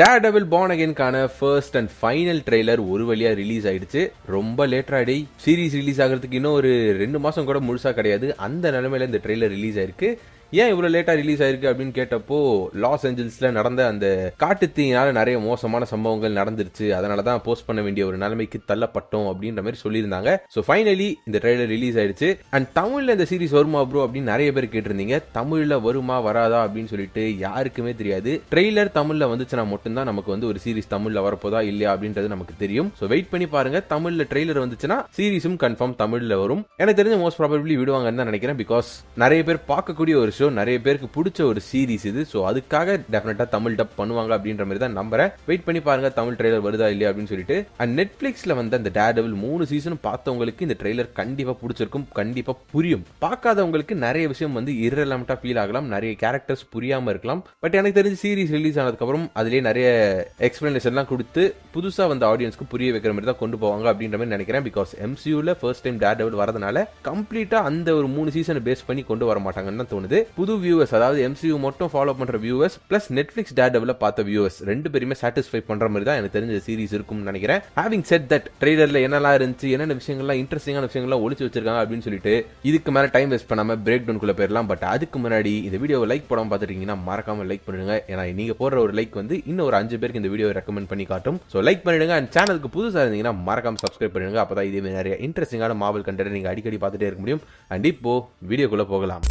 Daredevil Born Again-கான first and final trailer ஒரு வழியா ரிலீஸ் ஆயிடுச்சு. ரொம்ப லேட்டா சீரிஸ் ரிலீஸ் ஆகிறதுக்கு இன்னும் ஒரு 2 மாசம் கூட முழுசா கிடையாது. அந்த நிலைமையில இந்த ட்ரெய்லர் ரிலீஸ் ஆயிருக்கு. ஏன் இவ்வளவு லேட்டா ரிலீஸ் ஆயிருக்கு அப்படின்னு கேட்டப்போ, லாஸ் ஏஞ்சல்ஸ்ல நடந்த அந்த காட்டுத்தீயினால நிறைய மோசமான சம்பவங்கள் நடந்துருச்சு, அதனாலதான் போஸ்ட் பண்ண வேண்டிய ஒரு நிலைமைக்கு தள்ளப்பட்டோம் அப்படின்ற மாதிரி சொல்லியிருந்தாங்க. சோ ஃபைனலி இந்த ட்ரெய்லர் ரிலீஸ் ஆயிடுச்சு. அண்ட் தமிழ்ல இந்த சீரிஸ் வருமா ப்ரோ அப்படின்னு நிறைய பேர் கேட்டிருந்தீங்க. தமிழ்ல வருமா வராதா அப்படின்னு சொல்லிட்டு யாருக்குமே தெரியாது. ட்ரெய்லர் தமிழ்ல வந்துச்சுன்னா மட்டும்தான் நமக்கு வந்து ஒரு சீரிஸ் தமிழ்ல வரப்போதா இல்லையா அப்படின்றது நமக்கு தெரியும். சோ வெயிட் பண்ணி பாருங்க. தமிழ்ல ட்ரெய்லர் வந்துச்சுன்னா சீரிஸும் கன்ஃபார்ம் தமிழ்ல வரும். எனக்கு தெரிஞ்ச மோஸ்ட் ப்ராபபிலி விடுவாங்கன்னு தான் நினைக்கிறேன். பிகாஸ் நிறைய பேர் பார்க்கக்கூடிய ஒரு ஷோ, நிறைய பேருக்கு பிடிச்ச ஒரு சீரிஸ் இது. சோ அதுக்காக டெஃபினட்டா தமிழ் டப் பண்ணுவாங்க அப்படின்ற மாதிரி தான் நம்புறேன். வெயிட் பண்ணி பாருங்க தமிழ் ட்ரெய்லர் வருதா இல்லையா அப்படின்னு சொல்லிட்டு. அண்ட் நெட்ஃபிளிக்ஸ்ல வந்த அந்த Daredevil 3 சீசனும் பார்த்தவங்களுக்கு இந்த ட்ரெய்லர் கண்டிப்பா பிடிச்சிருக்கும், கண்டிப்பா புரியும். பார்க்காதவங்களுக்கு நிறைய விஷயம் வந்து இரலவெண்டா ஃபீல் ஆகலாம், நிறைய கேரக்டர்ஸ் புரியாம இருக்கலாம். பட் எனக்கு தெரிஞ்சு சீரிஸ் ரிலீஸ் ஆனதுக்கு அப்புறம் அதுலயே நிறைய எக்ஸ்பிளனேஷன் எல்லாம் கொடுத்து புதுசா வந்த ஆடியன்ஸ்க்கு புரிய வைக்கிற மாதிரி தான் கொண்டு போவாங்க அப்படின்ற மாதிரி நினைக்கிறேன். பிகாஸ் MCUல ஃபர்ஸ்ட் டைம் Daredevil வரதுனால கம்ப்ளீட்டா அந்த ஒரு 3 சீசனை பேஸ் பண்ணி கொண்டு வர மாட்டாங்கன்னு தான் தோணுது. புது வியூவர்ஸ், அதாவது MCU மட்டும் ஃபாலோ பண்ற வியூவர்ஸ் பிளஸ் நெட்ஃபிளிக்ஸ் Daredevil பார்த்த வியூவர்ஸ் ரெண்டு பேருமே சாட்டிஸ்ஃபை பண்ற மாதிரி தான் எனக்கு தெரிஞ்ச சீரிஸ் இருக்கும்னு நினைக்கிறேன். ஹேவிங் செட் தட், ட்ரெய்லர்ல என்னெல்லாம் இருந்துச்சு, என்னென்ன விஷயங்கள்லாம் இன்ட்ரெஸ்டிங்கான விஷயங்கள்லாம் ஒளிச்சு வச்சிருக்காங்க அப்படின்னு சொல்லிட்டு இதுக்கு மேல டைம் வேஸ்ட் பண்ணாம பிரேக் டவுன் குள்ள போயிடலாம். பட் அதுக்கு முன்னாடி இந்த வீடியோவை லைக் போடாம பார்த்துட்டீங்கன்னா மறக்காம லைக் பண்ணுங்க. ஏன்னா நீங்க போடுற ஒரு லைக் வந்து இன்னும் ஒரு 5 பேருக்கு இந்த வீடியோ ரெக்கமெண்ட் பண்ணி காட்டும். சோ லைக் பண்ணிடுங்க. அண்ட் சேனலுக்கு புதுசா இருந்தீங்கன்னா மறக்காம சப்ஸ்கிரைப் பண்ணுங்க. அப்பதான் இதே மாதிரி நிறைய இன்ட்ரெஸ்டிங்கான மார்வல் கண்டென்ட் நீங்க அடிக்கடி பார்த்துட்டே இருக்க முடியும். அண்ட் இப்போ வீடியோக்குள்ள போகலாம்.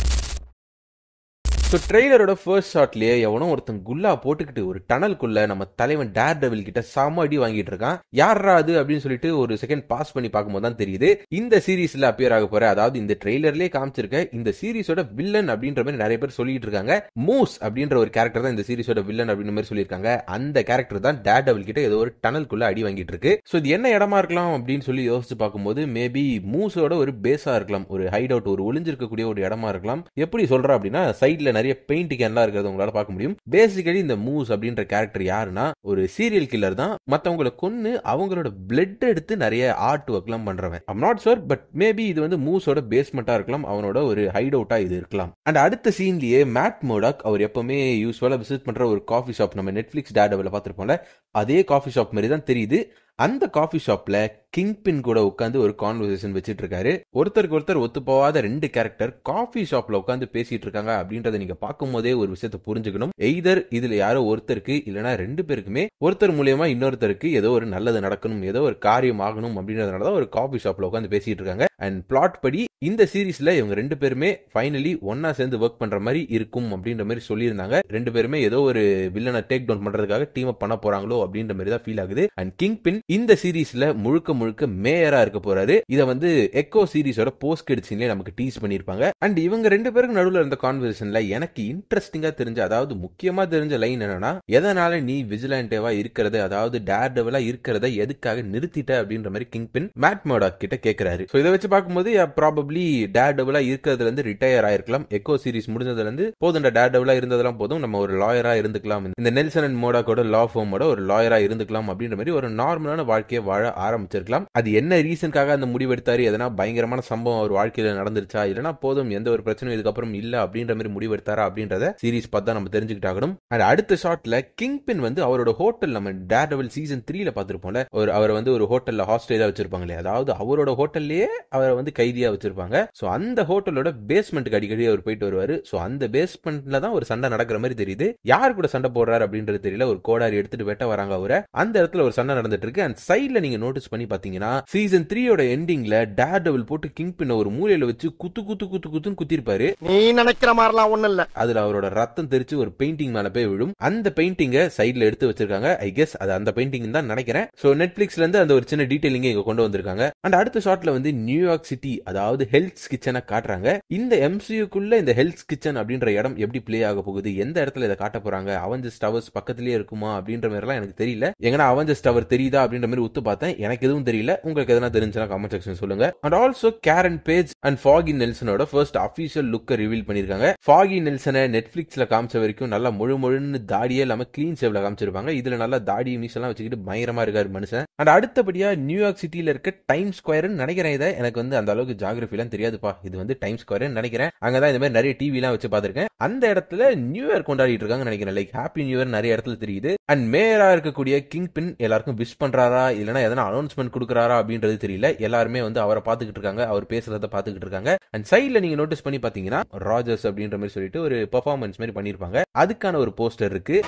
ஸோ ட்ரெய்லரோட ஃபர்ஸ்ட் ஷாட்லயே எவனோ ஒருத்தன் குல்லா போட்டுக்கிட்டு ஒரு டனலுக்குள்ள நம்ம தலைவன் Daredevil கிட்ட செம அடி வாங்கிட்டு இருக்கான். யாரா அது அப்படின்னு சொல்லிட்டு ஒரு செகண்ட் பாஸ் பண்ணி பார்க்கும்போது தான் தெரியுது இந்த சீரிஸ்ல அப்பியர் ஆக போற, அதாவது இந்த ட்ரெய்லர்லயே காமிச்சிருக்க இந்த சீரிஸோட வில்லன் அப்படின்ற மாதிரி நிறைய பேர் சொல்லிட்டு இருக்காங்க. மூஸ் அப்படின்ற ஒரு கேரக்டர் தான் இந்த சீரிஸோட வில்லன் அப்படின்ற மாதிரி சொல்லியிருக்காங்க. அந்த கேரக்டர் தான் Daredevil கிட்ட ஏதோ ஒரு டனலுக்குள்ள அடி வாங்கிட்டு இருக்கு. ஸோ இது என்ன இடமா இருக்கலாம் அப்படின்னு சொல்லி யோசிச்சு பார்க்கும்போது மேபி மூஸோட ஒரு பேஸா இருக்கலாம், ஒரு ஹைட் அவுட், ஒரு ஒளிஞ்சிருக்கக்கூடிய ஒரு இடமா இருக்கலாம். எப்படி சொல்ற அப்படின்னா சைட்ல நிறைய பெயிண்ட் கேன்லாம் இருக்கிறது உங்களால பார்க்க முடியும். பேசிக்கலி இந்த மூஸ் அப்படின்ற கேரக்டர் யாருன்னா ஒரு சீரியல் கில்லர் தான். மத்தவங்களை கொன்னு அவங்களோட பிளட் எடுத்து நிறைய ஆர்ட் ஒர்க்லாம் பண்றவன். I'm not sure, but maybe இது வந்து மூஸோட பேஸ்மெண்டா இருக்கலாம், அவனோட ஒரு ஹைட் அவுட்டா இது இருக்கலாம். அண்ட் அடுத்த சீன்லயே மேட் மர்டாக் அவர் எப்பவுமே யூஸ்வலா விசிட் பண்ற ஒரு காஃபி ஷாப், நம்ம நெட்ஃபிளிக்ஸ் Daredevil பார்த்திருப்போம்ல, அதே காஃபி ஷாப் மாதிரி தான் தெரியுது. அந்த காஃபி ஷாப்ல கிங்பின் கூட உட்காந்து ஒரு கான்வர்சேஷன் வச்சிட்டு இருக்காரு. ஒருத்தருக்கு ஒருத்தர் ஒத்து போகாத 2 கேரக்டர் காஃபி ஷாப்ல உட்காந்து பேசிட்டு இருக்காங்க அப்படின்றத நீங்க பார்க்கும் போதே ஒரு விஷயத்தை புரிஞ்சுக்கணும். எய்தர் இதுல யாரோ ஒருத்தருக்கு இல்லனா 2 பேருக்குமே ஒருத்தர் மூலியமா இன்னொருத்தருக்கு ஏதோ ஒரு நல்லது நடக்கணும், ஏதோ ஒரு காரியம் ஆகணும் அப்படின்றதுனாலதான் ஒரு காஃபி ஷாப்ல உட்காந்து பேசிட்டு இருக்காங்க. அண்ட் பிளாட் படி இந்த சீரீஸ்ல இவங்க 2 பேருமே ஃபைனலி ஒன்னா சேர்ந்து ஒர்க் பண்ற மாதிரி இருக்கும் அப்படின்ற மாதிரி சொல்லியிருந்தாங்க. 2 பேருமே ஏதோ ஒரு வில்லனை டேக் டவுன் பண்றதுக்காக டீம் அப் பண்ண போறாங்களோ அப்படின்ற மாதிரி தான் ஃபீல் ஆகுது. அண்ட் கிங்பின் இந்த சீரீஸ்ல முழுக்க மேயரா இருக்க போறாரு. இத வந்து எக்கோ சீரிஸோட போஸ்ட் கிரெடிட் சீன்லயே நமக்கு டீஸ் பண்ணிருப்பாங்க. அண்ட் இவங்க 2 பேருக்கு நடுவுல இருந்த கான்வர்சேஷன்ல எனக்கு இன்ட்ரெஸ்டிங்கா தெரிஞ்ச, அதாவது முக்கியமா தெரிஞ்ச லைன் என்னன்னா, எதனால நீ விஜிலண்டேவா இருக்கிறது, அதாவது Daredevil இருக்கிறத எதுக்காக நிறுத்திட்ட அப்படின்ற மாதிரி கிங்பின் மேட் மர்டாக் கிட்ட கேக்குறாரு. சோ இதை வச்சு பார்க்கும்போது ப்ராபபிலி Daredevil இருக்கிறதுல இருந்து ரிட்டையர் ஆயிருக்கலாம். எக்கோ சீரிஸ் முடிஞ்சதுல இருந்து போதும், Daredevil இருந்ததெல்லாம் போதும், நம்ம ஒரு லாயரா இருந்துக்கலாம், இந்த நெல்சன் அண்ட் மர்டாக்கோட லா ஃபார்மோட ஒரு லாயரா இருந்துக்கலாம் அப்படின்ற மாதிரி ஒரு நார்மலான வாழ்க்கையை வாழ ஆரம்பிச்சிருக்கலாம். அது என்ன ரீசனுக்காக அந்த முடிவு எடுத்தாரு, எதனா பயங்கரமான சம்பவம் அவர் வாழ்க்கையில நடந்துருச்சா, இல்லனா போதும் எந்த ஒரு பிரச்சனையும் இதுக்கப்புறம் இல்ல அப்படின்ற மாதிரி முடிவு எடுத்தாரா அப்படின்றத சீரிஸ் பார்த்தா நம்ம தெரிஞ்சுக்கிட்டாகணும். அண்ட் அடுத்த ஷாட்ல கிங்பின் வந்து அவரோட ஹோட்டல், நம்ம Daredevil சீசன் 3ல பார்த்திருப்போம்ல, அவரை வந்து ஒரு ஹோட்டல்ல ஹாஸ்டேஜா வச்சிருப்பாங்களே, அதாவது அவரோட ஹோட்டல்லயே அவரை வந்து கைதியா வச்சிருப்பாங்க. சோ அந்த ஹோட்டலோட பேஸ்மெண்ட்டுக்கு அடிக்கடி அவர் போயிட்டு வருவாரு. சோ அந்த பேஸ்மெண்ட்ல தான் ஒரு சண்டை நடக்கிற மாதிரி தெரியுது. யார் கூட சண்டை போடுறாரு அப்படின்றது தெரியல. ஒரு கோடாரி எடுத்துட்டு வெட்ட வராங்க அவரை. அந்த இடத்துல ஒரு சண்டை நடந்துட்டு இருக்கு. அண்ட் சைட்ல நீங்க நோட்டீஸ் பண்ணி பாத்தீங்கன்னா சீசன் 3ோட எண்டிங்ல Daredevil போட்டு கிங்பின் ஒரு மூலையில வச்சு குத்துன்னு குத்திருப்பாரு. நீ நினைக்கிற மாதிரிலாம் ஒண்ணு இல்ல. அதுல அவரோட ரத்தம் தெரிச்சு ஒரு பெயிண்டிங் மேல போய் விழும். அந்த பெயிண்டிங்க சைடுல எடுத்து வச்சிருக்காங்க. ஐ கெஸ் அது அந்த பெயிண்டிங் தான் நினைக்கிறேன். சோ நெட்ஃபிளிக்ஸ்ல இருந்து அந்த ஒரு சின்ன டீடைலிங் இங்க கொண்டு வந்திருக்காங்க. அண்ட் அடுத்த ஷாட்ல வந்து நியூயார்க் சிட்டி, அதாவது ஹெல்த்ஸ் கிச்சனை காட்டுறாங்க. இந்த MCUக்குள்ள இந்த ஹெல்த்ஸ் கிச்சன் அப்படின்ற இடம் எப்படி பிளே ஆக போகுது, எந்த இடத்துல இதை காட்ட போறாங்க, அவெஞ்சர்ஸ் டவர்ஸ் பக்கத்திலேயே இருக்குமா அப்படின்ற மாதிரி எல்லாம் எனக்கு தெரியல. எங்கன்னா அவெஞ்சர்ஸ் டவர் தெரியுதா அப்படின்ற மாதிரி உத்து பார்த்தேன். எனக்கு எதுவும் தெரியல. உங்களுக்கு எதனா தெரிஞ்சுனா கமெண்ட் செக்ஷன் சொல்லுங்க. And also Karen Page and Foggy நெல்சனோட ஃபர்ஸ்ட் அபிஷியல் லுக்க ரிவீல் பண்ணிருக்காங்க. ஃபாகி நெல்சனை நெட்ஃபிளிக்ஸ்ல காமிச்ச வரைக்கும் நல்லா முழுன்னு தாடியே இல்லாம கிளீன் ஷேவ்ல காமிச்சிருப்பாங்க. இதுல நல்லா தாடி மீஸ் எல்லாம் வச்சுக்கிட்டு பயங்கரமா இருக்காரு மனுஷன். அண்ட் அடுத்தபடியா நியூயார்க் சிட்டில இருக்க டைம் ஸ்கொயர்னு நினைக்கிறேன். இதை எனக்கு வந்து அந்த அளவுக்கு ஜியோகிராஃபி எல்லாம் தெரியாதுப்பா. இது வந்து டைம் ஸ்கொயர்னு நினைக்கிறேன். அங்கதான் இந்த மாதிரி நிறைய டிவி எல்லாம் வச்சு பாத்திருக்கேன். அந்த இடத்துல நியூ இயர் கொண்டாடிட்டு இருக்காங்க நினைக்கிறேன். லைக் ஹாப்பி நியூ இயர் நிறைய இடத்துல தெரியுது. அண்ட் மேயரா இருக்கக்கூடிய கிங் பின் எல்லாருக்கும் விஷ் பண்றாரா இல்லனா எதனா அனௌன்ஸ்மெண்ட் கொடுக்கறாரா அப்படின்றது தெரியல. எல்லாருமே வந்து அவரை பாத்துக்கிட்டு இருக்காங்க, அவர் பேசுறத பாத்துக்கிட்டு இருக்காங்க. அண்ட் சைட்ல நீங்க நோட்டீஸ் பண்ணி பாத்தீங்கன்னா ராஜர்ஸ் அப்படின்ற மாதிரி சொல்லிட்டு ஒரு பெர்ஃபார்மன்ஸ் மாதிரி பண்ணிருப்பாங்க. அதுக்கான ஒரு போஸ்டர் இருக்கு.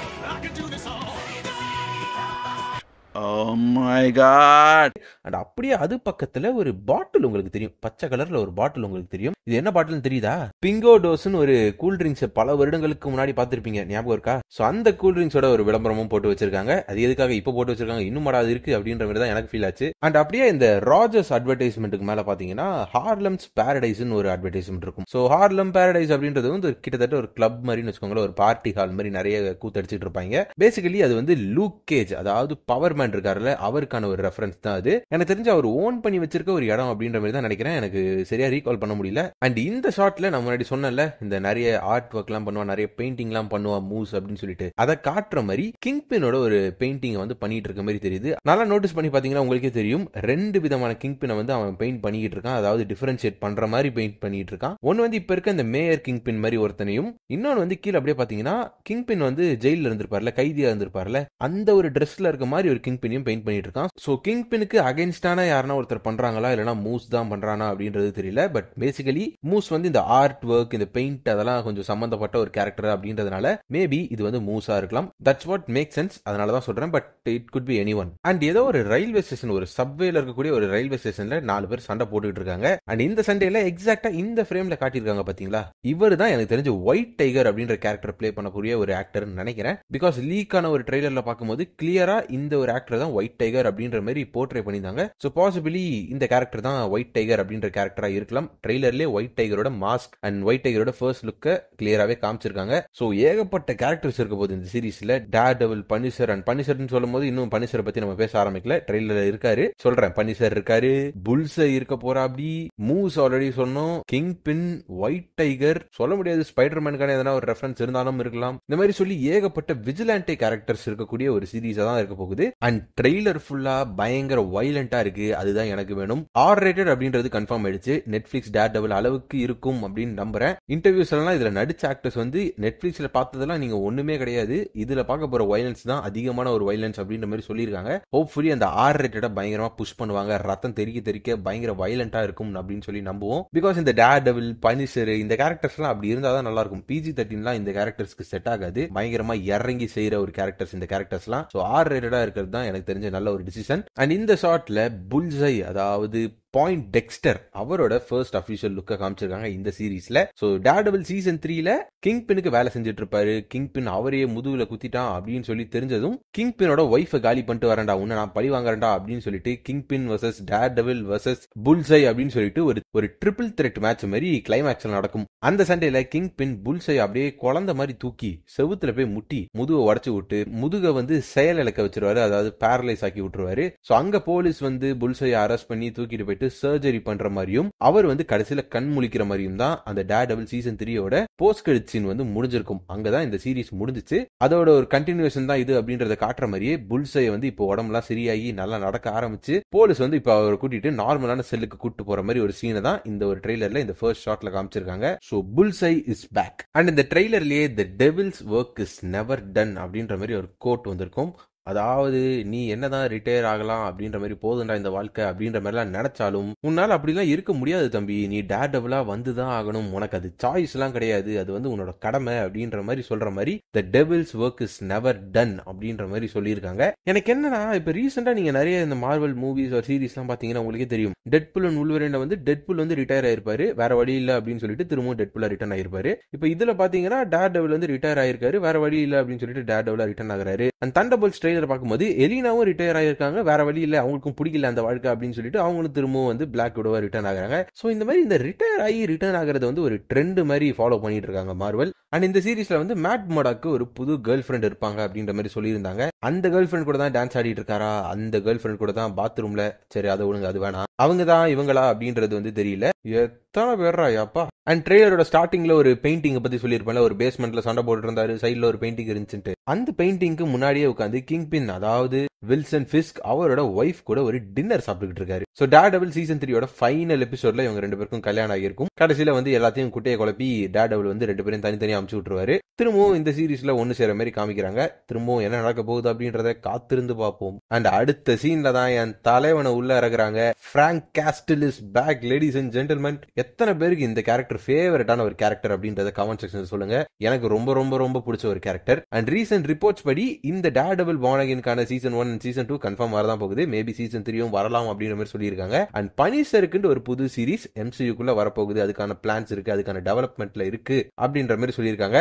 Oh my god. அண்ட் அப்படியே அது பக்கத்துல ஒரு பாட்டில் உங்களுக்கு தெரியும். பச்சை கலர்ல ஒரு பாட்டில் உங்களுக்கு தெரியும். இது என்ன பாட்டில் தெரியுதா? பிங்கோ டோஸ்னு ஒரு கூல் ட்ரிங்க்ஸ் பல வருடங்களுக்கு முன்னாடி பாத்திருப்பீங்க, ஞாபகம் இருக்கா? சோ அந்த கூல் ட்ரிங்க்ஸோட ஒரு விளம்பரமும் போட்டு வச்சிருக்காங்க. அது எதுக்காக இப்ப போட்டு வச்சிருக்காங்க, இன்னும் அது இருக்கு அப்படின்ற மாதிரி தான் எனக்கு ஃபீல் ஆச்சு. அண்ட் அப்படியே இந்த ராஜர்ஸ் அட்வர்டைஸ்மெண்ட்டுக்கு மேல பாத்தீங்கன்னா ஹார்லம்ஸ் பாரடைஸ்னு ஒரு அட்வர்டைஸ்மெண்ட் இருக்கும். சோ ஹார்லம் பாரடைஸ் அப்படின்றது வந்து கிட்டத்தட்ட ஒரு கிளப் மாதிரி வச்சுக்கோங்களேன், ஒரு பார்ட்டி ஹால் மாதிரி நிறைய கூத்தடிச்சிட்டு இருப்பாங்க. பேசிக்கலி அது வந்து லூக் கேஜ், அதாவது பவர் மேன் இருக்காருல்ல, அவருக்கான ஒரு ரெஃபரன்ஸ் தான் அது. எனக்கு தெரிஞ்சு அவர் ஓன் பண்ணி வச்சிருக்க ஒரு இடம் அப்படின்ற மாதிரி தான் நினைக்கிறேன். எனக்கு சரியா ரீகால் பண்ண முடியல. அண்ட் இந்த ஷாட்ல நான் முன்னாடி சொன்னேன்ல, இந்த நிறைய ஆர்ட் ஒர்க் எல்லாம் பண்ணுவா, நிறைய பெயிண்டிங் எல்லாம் பண்ணுவா மூவ்ஸ் அப்படின்னு சொல்லிட்டு, அதை காட்டுற மாதிரி கிங் பினோட ஒரு பெயிண்டிங் வந்து பண்ணிட்டு இருக்க மாதிரி தெரியுது. நல்லா நோட்டீஸ் பண்ணி பாத்தீங்கன்னா உங்களுக்கே தெரியும், ரெண்டு விதமான கிங் பினை வந்து அவன் பெயிண்ட் பண்ணிட்டு இருக்கான். அதாவது டிஃபரன்ஷியேட் பண்ற மாதிரி பெயிண்ட் பண்ணிட்டு இருக்கான். ஒன்னு வந்து இப்ப இருக்க இந்த மேயர் கிங் பின் மாதிரி ஒருத்தனையும், இன்னொன்னு வந்து கீழே அப்படியே பாத்தீங்கன்னா கிங் பின் வந்து ஜெயில இருந்திருப்பார்ல, கைதியா இருந்திருப்பார்ல, அந்த ஒரு ட்ரெஸ்ல இருக்க மாதிரி ஒரு கிங் பினையும் பெயிண்ட் பண்ணிட்டு இருக்கான். சோ கிங் பினுக்கு அகைன்ஸ்டான யாருன்னா ஒருத்தர் பண்றாங்களா இல்லனா மூஸ் தான் பண்றானா அப்படின்றது தெரியல. பட் பேசிக்கலி மூஸ் வந்து இந்த ஆர்ட் ஒர்க், இந்த பெயிண்ட் அதெல்லாம் கொஞ்சம் சம்பந்தப்பட்ட ஒரு கேரக்டர் அப்படின்றதுனால மேபி இது வந்து மூஸா இருக்கலாம். That's what make sense. அதனால தான் சொல்றேன். But it could be anyone. And ஏதோ ஒரு ரயில்வே ஸ்டேஷன், ஒரு சப்வேல இருக்கக்கூடிய ஒரு ரயில்வே ஸ்டேஷன்ல 4 பேர் சண்டை போட்டுட்டு இருக்காங்க. அண்ட் இந்த சண்டையில எக்ஸாக்டா இந்த ஃப்ரேம்ல காட்டியிருக்காங்க பாத்தீங்களா, இவர் தான் எனக்கு தெரிஞ்ச ஒயிட் டைகர் அப்படின்ற கேரக்டர் பிளே பண்ணக்கூடிய ஒரு ஆக்டர் நினைக்கிறேன். பிகாஸ் லீக்கான ஒரு ட்ரெய்லர்ல பார்க்கும்போது கிளியரா இந்த ஒரு ஆக்டர் தான் ஒயிட் டைகர் அப்படின்ற மாதிரி போர்ட்ரே பண்ணியிருந்தாங்க. சோ பாசிபிலி இந்த கேரக்டர் தான் ஒயிட் டைகர் அப்படின்ற கேரக்டரா இருக்கலாம். ட்ரெய்லர்லயே ஒயிட் டைகரோட மாஸ்க் அண்ட் ஒயிட் டைகரோட ஃபர்ஸ்ட் லுக்க கிளியராவே காமிச்சிருக்காங்க. சோ ஏகப்பட்ட கேரக்டர்ஸ் இருக்க போது இந்த சீரிஸ்ல. டேர்டெவில், பனிஷர், அண்ட் பனிஷர்னு சொல்லும் போது இன்னும் பனிஷரை பத்தி நம்ம பேச ஆரம்பிக்கல. ட்ரெய்லர்ல இருக்காரு, சொல்றேன். பனிஷர் இருக்காரு, புல்ஸை இருக்க போறா, அப்படி மூஸ் ஆல்ரெடி சொன்னோம், கிங் பின், ஒயிட் டைகர், சொல்ல முடியாது ஸ்பைடர்மேனுக்கான எதனா ஒரு ரெஃபரன்ஸ் இருந்தாலும் இருக்கலாம். இந்த மாதிரி சொல்லி ஏகப்பட்ட விஜிலாண்டே கேரக்டர்ஸ் இருக்கக்கூடிய ஒரு சீரீஸா தான் இருக்க போகுது. அண்ட் ட்ரெய்லர் ஃபுல்லா பயங்கர வைலண்டா இருக்கு. அதுதான் எனக்கு வேணும். ஆர் ரேட்டட் அப்படின்றது கன்ஃபார்ம் ஆயிடுச்சு. நெட்ஃபிளிக்ஸ் டேர்டெவில் அளவுக்கு இருக்கும் அப்படின்னு நம்புறேன். இன்டர்வியூஸ் எல்லாம் இதுல நடிச்ச ஆக்டர்ஸ் வந்து நெட்ஃபிளிக்ஸ்ல பார்த்ததெல்லாம் நீங்க ஒண்ணுமே கிடையாது, இதுல பார்க்க போற வைலன்ஸ் தான் அதிகமான ஒரு வைலன்ஸ் அப்படின்ற மாதிரி சொல்லியிருக்காங்க. ஹோப்ஃபுல்லி அந்த ஆர் ரேட்டட பயங்கரமா புஷ் பண்ணுவாங்க, ரத்தம் தெறிக்க பயங்கர வைலண்டா இருக்கும் அப்படின்னு சொல்லி நம்புவோம். பிகாஸ் இந்த டேர்டெவில், பனிஷர், இந்த கேரக்டர்ஸ் எல்லாம் அப்படி இருந்தாதான் நல்லா இருக்கும். PG-13 இந்த கேரக்டர்ஸ்க்கு செட் ஆகாது. பயங்கரமா இறங்கி செய்யற ஒரு கேரக்டர்ஸ் இந்த கேரக்டர்ஸ் எல்லாம். சோ ஆர் ரேட்டடா இருக்கிறது தான் எனக்கு தெரிஞ்ச நல்ல ஒரு டிசிஷன். அண்ட் இந்த ஷாட்ல புல்ஸை, அதாவது பாயிண்ட் டெக்ஸ்டர், அவரோட ஃபர்ஸ்ட் அபிஷியல் லுக்க காமிச்சிருக்காங்க இந்த சீரீஸ்ல. சோ டேர்டெவில் சீசன் 3ல கிங் பினுக்கு வேலை செஞ்சுட்டு இருப்பாரு. கிங் பின் அவரையே முதுகுல குத்திட்டான் அப்படின்னு சொல்லி தெரிஞ்சதும் கிங் பினோட ஒய்ஃபை காலி பண்ணிட்டு வரேன்டா, உன்னை நான் பழி வாங்குறேன்டா அப்படின்னு சொல்லிட்டு கிங் பின் வர்சஸ் டேர்டெவில் வர்சஸ் புல்ஸை அப்படின்னு சொல்லிட்டு ஒரு ட்ரிபிள் த்ரெட் மேட்ச் மாதிரி கிளைமேக்ஸ்ல நடக்கும். அந்த சண்டையில கிங் பின் புல்ஸை அப்படியே குழந்தை மாதிரி தூக்கி செவுத்துல போய் முட்டி முதுகை உடச்சு விட்டு முதுகை வந்து செயல் இழக்க வச்சிருவாரு, அதாவது பேரலைஸ் ஆக்கி விட்டுருவாரு. சோ அங்க போலீஸ் வந்து புல்ஸை அரெஸ்ட் பண்ணி தூக்கிட்டு போயிட்டு சர்ஜரி பண்ற மாதிரியும் அவர் வந்து கடைசியில கண் முழிக்கிற மாதிரியும் தான் அந்த டேர்டெவில் சீசன் 3யோட போஸ்ட் கிரெடிட் சீன் வந்து முடிஞ்சிருக்கும். அங்கதான் இந்த சீரிஸ் முடிஞ்சிச்சு. அதோட ஒரு கண்டினியூஷன் தான் இது அப்படின்றத காட்டுற மாதிரியே புல்ஸை வந்து இப்போ உடம்புலாம் சரியாகி நல்லா நடக்க ஆரம்பிச்சு போலீஸ் வந்து இப்போ அவரை கூட்டிட்டு நார்மலான செல்லுக்கு கூட்டு போற மாதிரி ஒரு சீனை தான் இந்த ஒரு ட்ரெய்லர்ல இந்த ஃபர்ஸ்ட் ஷாட்ல காமிச்சிருக்காங்க. So Bullseye is back. And இந்த ட்ரெய்லர்லயே the devil's work is never done அப்படின்ற மாதிரி ஒரு கோட் வந்திருக்கும். அதாவது நீ என்னதான் ரிட்டையர் ஆகலாம் அப்படின்ற மாதிரி, போதுண்டா இந்த வாழ்க்கை அப்படின்ற மாதிரிலாம் நினைச்சாலும் உன்னால அப்படிலாம் இருக்க முடியாது தம்பி, நீ டேர்டெவிலா வந்துதான் ஆகணும், உனக்கு அது சாய்ஸ் எல்லாம் கிடையாது, அது வந்து உன்னோட கடமை அப்படின்ற மாதிரி சொல்ற மாதிரி the devil's work is never done அப்படின்ற மாதிரி சொல்லியிருக்காங்க. எனக்கு என்னன்னா, இப்ப ரீசெண்டா நீங்க நிறைய இந்த மார்வல் மூவிஸ் ஒரு சீரிஸ் எல்லாம் பாத்தீங்கன்னா உங்களுக்கே தெரியும், டெட்புல் அண்ட் வூல்வரின்ல வந்து டெட்புல் வந்து ரிட்டையர் ஆயிருப்பாரு, வேற வழி இல்ல அப்படின்னு சொல்லிட்டு திரும்பவும் டெட்புல்லா ரிட்டர்ன் ஆயிருப்பாரு. இப்ப இதுல பாத்தீங்கன்னா டேர்டெவில் வந்து ரிட்டையர் ஆயிருக்காரு, வேற வழி இல்ல அப்படின்னு சொல்லிட்டு டேர்டெவிலா ரிட்டர்ன் ஆகுறாரு. அந்த தண்டர்போல்ட்ஸ் ட்ரெய்லர் பார்க்கும்போது எலினாவும் ரிட்டையர் ஆயிருக்காங்க, வேற வழி இல்ல, அவங்களுக்கும் பிடிக்கல அந்த வாழ்க்கை அப்படின்னு சொல்லிட்டு அவங்களும் திரும்பவும் வந்து பிளாக் விடோவா ரிட்டர்ன் ஆகுறாங்க. ஸோ இந்த மாதிரி இந்த ரிட்டையர் ஆகி ரிட்டர்ன் ஆகிறது வந்து ஒரு ட்ரெண்ட் மாதிரி ஃபாலோ பண்ணிட்டு இருக்காங்க மார்வல். அண்ட் இந்த சீரீஸ்ல வந்து மேட் மோடாக்கு ஒரு புது கேர்ள் ஃப்ரெண்ட் இருப்பாங்க அப்படின்ற மாதிரி சொல்லியிருந்தாங்க. அந்த கேர்ள் ஃப்ரெண்ட் கூட தான் டான்ஸ் ஆடிட்டு இருக்காரா, அந்த கேர்ள் ஃப்ரெண்ட் கூட தான் பாத்ரூம்ல, சரி அதை ஒழுங்கு அது வேணாம், அவங்க தான் இவங்களா அப்படின்றது வந்து தெரியல. எத்தனை பேர்ரா யாப்பா. அண்ட் ட்ரெய்லரோட ஸ்டார்டிங்ல ஒரு பெயிண்டிங் பத்தி சொல்லியிருப்பேன், ஒரு பேஸ்மெண்ட்ல சண்டை போட்டு இருந்தாரு, சைட்ல ஒரு பெயிண்டிங் இருந்துச்சு. அந்த பெயிண்டிங்க்கு முன்னாடியே உட்காந்து கிங் பின், அதாவது வில்சன் ஃபிஸ்க் அவரோட ஒய்ஃப் கூட ஒரு டின்னர் சாப்பிட்டுக்கிட்டு இருக்காரு. ஸோ டேர்டெவில் சீசன் 3யோட ஃபைனல் எபிசோட்ல இவங்க 2 பேருக்கும் கல்யாணம் ஆகியிருக்கும். கடைசியில வந்து எல்லாத்தையும் குட்டையை குழப்பி டேர்டெவில் வந்து 2 பேரும் தனித்தனியா அமுச்சு விட்டுருவாரு. திரும்பவும் இந்த சீரீஸ்ல ஒன்னு சேர மாதிரி காமிக்கிறாங்க. திரும்பவும் என்ன நடக்க போகுது அப்படின்றத காத்திருந்து பார்ப்போம். அண்ட் அடுத்த சீன்ல தான் என் தலைவனை உள்ள இறக்குறாங்க. Frank Castle is back ladies and gentlemen. எத்தனை பேருக்கு இந்த கேரக்டர் ஃபேவரட்டான ஒரு கேரக்டர் அப்படின்றத கமெண்ட் செக்ஷன் சொல்லுங்க. எனக்கு ரொம்ப ரொம்ப ரொம்ப பிடிச்ச ஒரு கேரக்டர். அண்ட் ரீசன்ட் ரிப்போர்ட்ஸ் படி இந்த டேர்டெவில் பார்ன் அகைனுக்கான சீசன் 1 அண்ட் சீசன் 2 கன்ஃபார்ம் வரதான் போகுது. மேபி சீசன் 3யும் வரலாம் அப்படின்ற மாதிரி சொல்லியிருக்காங்க. அண்ட் பனிஷருக்கு ஒரு புது சீரீஸ் MCUக்குள்ள வரப்போகுது, அதுக்கான பிளான்ஸ் இருக்கு, அதுக்கான டெவலப்மெண்ட்ல இருக்கு அப்படின்ற மாதிரி சொல்லியிருக்காங்க.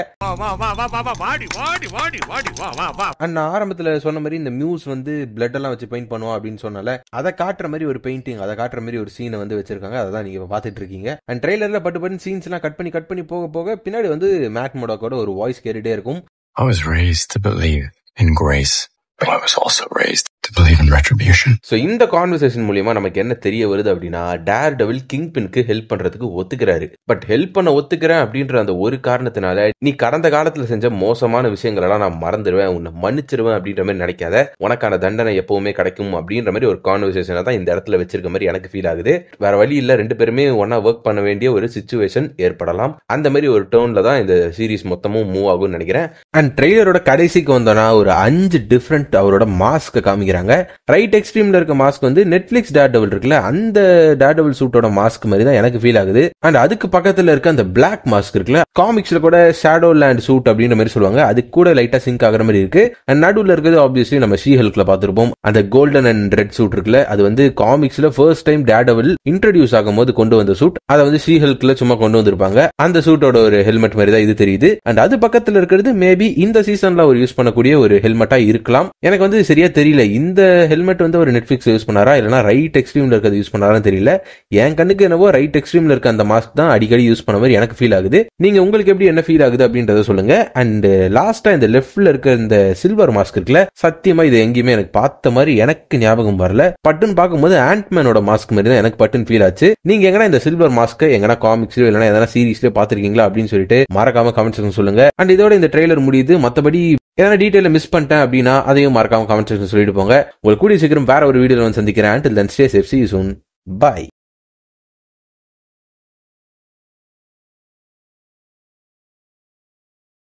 அண்ட் நான் ஆரம்பத்துல சொன்ன மாதிரி இந்த மியூஸ் வந்து பிளட் எல்லாம் வச்சு பெயிண்ட் பண்ணுவோம் அப்படின்னு சொன்னால அதை காட்டுற மாதிரி ஒரு பெயிண்டிங், அதை காட்டுற மாதிரி ஒரு சீனை வந்து வச்சிருக்காங்க. அதான் நீங்க பாத்துட்டு இருக்கீங்க. அண்ட் ட்ரெய்லர்ல பட்டு சீன்ஸ் எல்லாம் கட் பண்ணி போக போக பின்னாடி வந்து மேட் மோடாக்கோட ஒரு வாய்ஸ் கேட்டுட்டே இருக்கும். I was raised to believe in grace, but I was also raised to believe in retribution. So இந்த கான்வர்சேஷன் மூலமா நமக்கு என்ன தெரிய வருது அப்படின்னா, டேர்டெவில் கிங் பின்க்கு ஹெல்ப் பண்றதுக்கு ஒத்துக்கிறாரு. பட் ஹெல்ப் பண்ண ஒத்துக்கிறேன் அப்படின்ற அந்த ஒரு காரணத்தினால நீ கடந்த காலத்துல செஞ்ச மோசமான விஷயங்கள் எல்லாம் நான் மறந்துடுவேன், உன்னை மன்னிச்சிருவேன் அப்படின்ற மாதிரி நினைக்காத, உனக்கான தண்டனை எப்பவுமே கிடைக்கும் அப்படின்ற மாதிரி ஒரு கான்வர்சேஷனை தான் இந்த இடத்துல வச்சிருக்க மாதிரி எனக்கு ஃபீல் ஆகுது. வேற வழி இல்ல, 2 பேருமே ஒன்னா ஒர்க் பண்ண வேண்டிய ஒரு சிச்சுவேஷன் ஏற்படலாம். அந்த மாதிரி ஒரு டோன்ல தான் இந்த சீரீஸ் மொத்தமும் மூவ் ஆகும்னு நினைக்கிறேன். அண்ட் ட்ரெய்லரோட கடைசிக்கு வந்தோம்னா ஒரு 5 டிஃபரெண்ட் அவரோட மாஸ்க் காமிக்கிறாங்க. ரைட் எக்ஸ்ட்ரீம்ல இருக்க மாஸ்க் வந்து நெட்ஃபிளிக்ஸ் டேர்டெவில் இருக்குல்ல, அந்த டேர்டெவில் சூட்டோட மாஸ்க் மாதிரி தான் எனக்கு ஃபீல் ஆகுது. அண்ட் அதுக்கு பக்கத்துல இருக்க அந்த பிளாக் மாஸ்க் இருக்குல்ல, காமிக்ஸ்ல கூட ஷேடோ லேண்ட் சூட் அப்படின்ற மாதிரி சொல்லுவாங்க, அது கூட லைட்டா சிங்க் ஆகிற மாதிரி இருக்கு. அண்ட் நடுவில் இருக்கிறது ஆப்வியஸ்லி நம்ம ஷீ ஹல்க்ல பார்த்திருப்போம், அந்த கோல்டன் அண்ட் ரெட் சூட் இருக்குல்ல, அது வந்து காமிக்ஸ்ல ஃபர்ஸ்ட் டைம் டேர்டெவில் இன்ட்ரோடியூஸ் ஆகும் போது கொண்டு வந்த சூட், அதை வந்து ஷீ ஹல்க்ல சும்மா கொண்டு வந்திருப்பாங்க. அந்த சூட்டோட ஒரு ஹெல்மெட் மாதிரி தான் இது தெரியுது. அண்ட் அது பக்கத்துல இருக்கிறது மேபி இந்த சீசன்ல ஒரு யூஸ் பண்ணக்கூடிய ஒரு ஹெல்மெட்டா இருக்கலாம். எனக்கு வந்து சரியா தெரியல, இந்த ஹெல்மெட் வந்து ஒரு நெட்ஃபிளிக்ஸ் யூஸ் பண்ணாரா இல்லனா ரைட் எக்ஸ்ட்ரீம்ல இருக்கிறது யூஸ் பண்ணாரான்னு தெரியல. என் கண்ணுக்கு என்னவோ ரைட் எக்ஸ்ட்ரீம்ல இருக்க அந்த மாஸ்க் தான் அடிக்கடி யூஸ் பண்ண மாதிரி எனக்கு ஃபீல் ஆகுது. நீங்க உங்களுக்கு எப்படி என்ன ஃபீல் ஆகுது அப்படின்றத சொல்லுங்க. அண்ட் லாஸ்டா இந்த லெஃப்ட்ல இருக்க இந்த சில்வர் மாஸ்க் இருக்குல்ல, சத்தியமா இது எங்கேயுமே எனக்கு பார்த்த மாதிரி எனக்கு ஞாபகம் வரல. பட்டுன்னு பார்க்கும்போது ஆண்ட்மேனோட மாஸ்க் மாதிரி தான் எனக்கு பட்டுன்னு ஃபீல் ஆச்சு. நீங்க எங்கனா இந்த சில்வர் மாஸ்க் எங்கனா காமிக்ஸ்லயோ இல்லனா எதனா சீரீஸ்லயோ பாத்திருக்கீங்களா அப்படின்னு சொல்லிட்டு மறக்காம கமெண்ட் செக்ஷன் சொல்லுங்க. அண்ட் இதோட இந்த ட்ரெய்லர் முடியுது. மத்தபடி ஏன்னா டீடைல மிஸ் பண்ணிட்டேன் அப்படின்னா அதையும் மறக்காம கமெண்ட் செக்ஷன் சொல்லிட்டு போங்க. உங்களுக்கு கூடிய சீக்கிரம் வேற ஒரு வீடியோல வந்து சந்திக்கிறேன். Until then, stay safe, see you soon, bye.